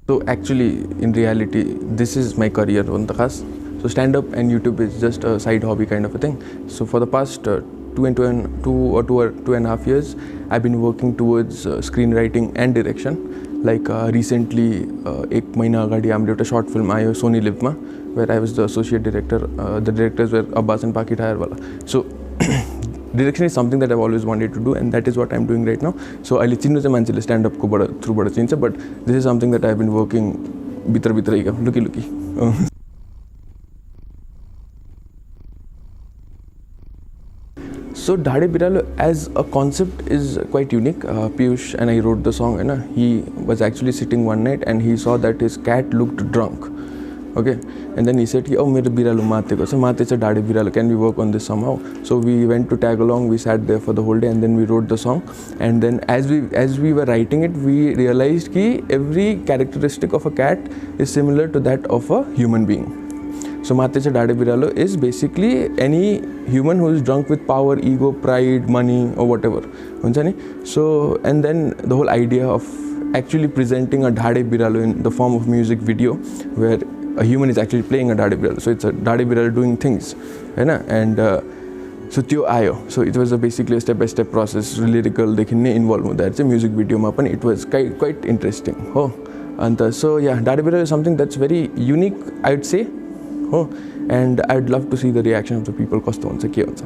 So actually, in reality, this is my career on the khas. So stand-up and YouTube is just a side hobby kind of a thing. So for the past 2.5 years, I've been working towards screenwriting and direction. Like recently, एक महीना अगाडि हाम्रो एउटा short film आयो Sony Live मा, where I was the associate director. The directors were Abbas and Paki Thayer wala. So direction is something that I've always wanted to do, and that is what I'm doing right now. So अहिले चिन्नु चाहिँ मान्छेले stand up को throughबाट चिन्छ, but this is something that I've been working भित्र क्या लुकी So Dhade Biralo as a concept is quite unique. Piyush and I wrote the song, and he was actually sitting one night and he saw that his cat looked drunk. Okay, and then he said, "Oh, मेरो बिरालो मातेको छ, मातेछ ढाडे बिरालो. Can we work on this somehow?" So we went to tag along. We sat there for the whole day, and then we wrote the song. And then as we were writing it, we realized that every characteristic of a cat is similar to that of a human being. So Matecha Dhade Biralo is basically any human who is drunk with power, ego, pride, money, or whatever. So, and then the whole idea of actually presenting a Dhade Biralo in the form of music video, where a human is actually playing a Dhade Biralo. So it's a Dhade Biralo doing things, and so tyo ayo. So it was basically a step-by-step process, lyrical, dekhinne involved with that. Music video ma pani it was quite interesting. And so yeah, Dhade Biralo is something that's very unique, I'd say. And I'd love to see the reaction of the people. कस्तो हुन्छ के हुन्छ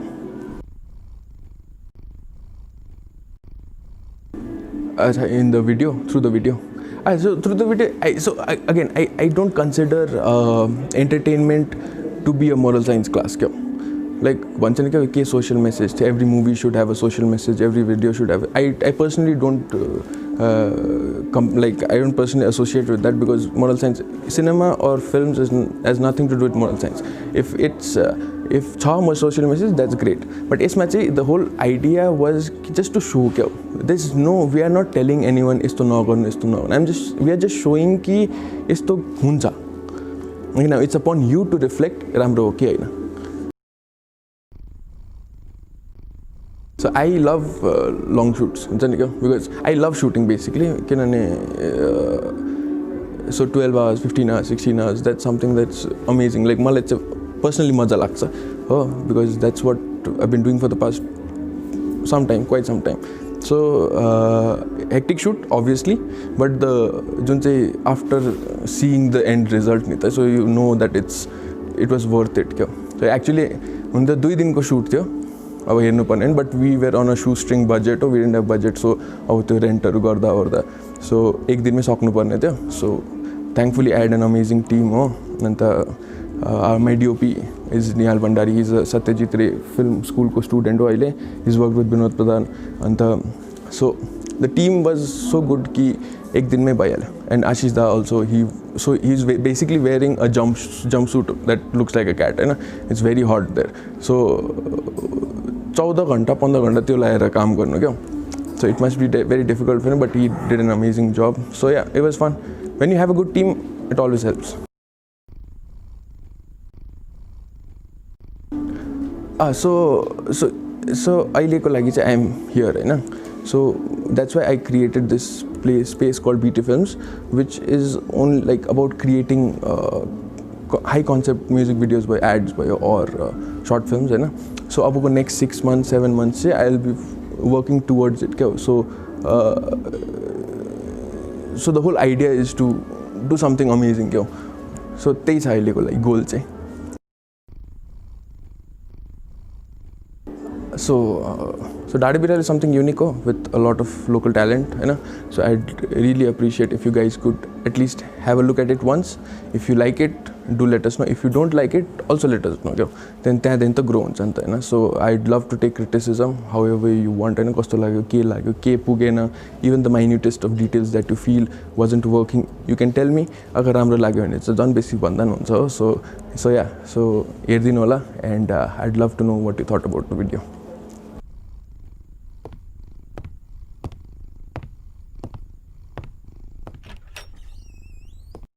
in the video, through the video. So through the video, I don't consider entertainment to be a moral science class. Like once in a social message. Every movie should have a social message. Every video should have. I personally don't I don't personally associate with that, because moral science, cinema or films has nothing to do with moral science. If it's if more social message, that's great. But the whole idea was just to show. We are not telling anyone isto nagarnu, isto nagarnu. We are just showing ki isto huncha. It's upon you to reflect. Ramro okay haina. So I love long shoots because I love shooting basically. So 12 hours, 15 hours, 16 hours, that's something that's amazing. Like personally maja lagcha, because that's what I've been doing for the past quite some time. So hectic shoot obviously, but after seeing the end result, so you know that it was worth it. So actually, 2 dinko shoot थियो. But we were on a shoestring budget, or we didn't have budget, so rent garda. So ek din mein saknu parne थियो. So thankfully I had an amazing team. My DOP is Nihal Bandari. He's a Satyajit Ray film school student. He's worked with Binod Pradhan. So the team was so good ki ek din mein bhayala. And Ashish Da also, he's basically wearing a jumpsuit that looks like a cat. It's very hot there. So 14 घण्टा 15 घण्टा त्यो लाएर काम गर्नु क्या. So it must be very difficult for him, but he did an amazing job. So yeah, it was fun. When you have a good team, it always helps. So अहिलेको लागि चाहिँ I'm here, Hahn. So that's why I created this space called BT Films, which is only like about creating high concept music videos by ads or short films, Hahn. So अब next 6 months, 7 months I'll be working towards it. So so the whole idea is to do something amazing. So त्यही छ अहिलेको लागि गोल चाहिँ. So Dhade Biralo is something unique with a lot of local talent. So I'd really appreciate if you guys could at least have a look at it once. If you like it, do let us know. If you don't like it, also let us know. Then to grow. So I'd love to take criticism however you want. Even the minutest of details that you feel wasn't working, you can tell me. It's a done basic bandhan. So yeah, so and I'd love to know what you thought about the video.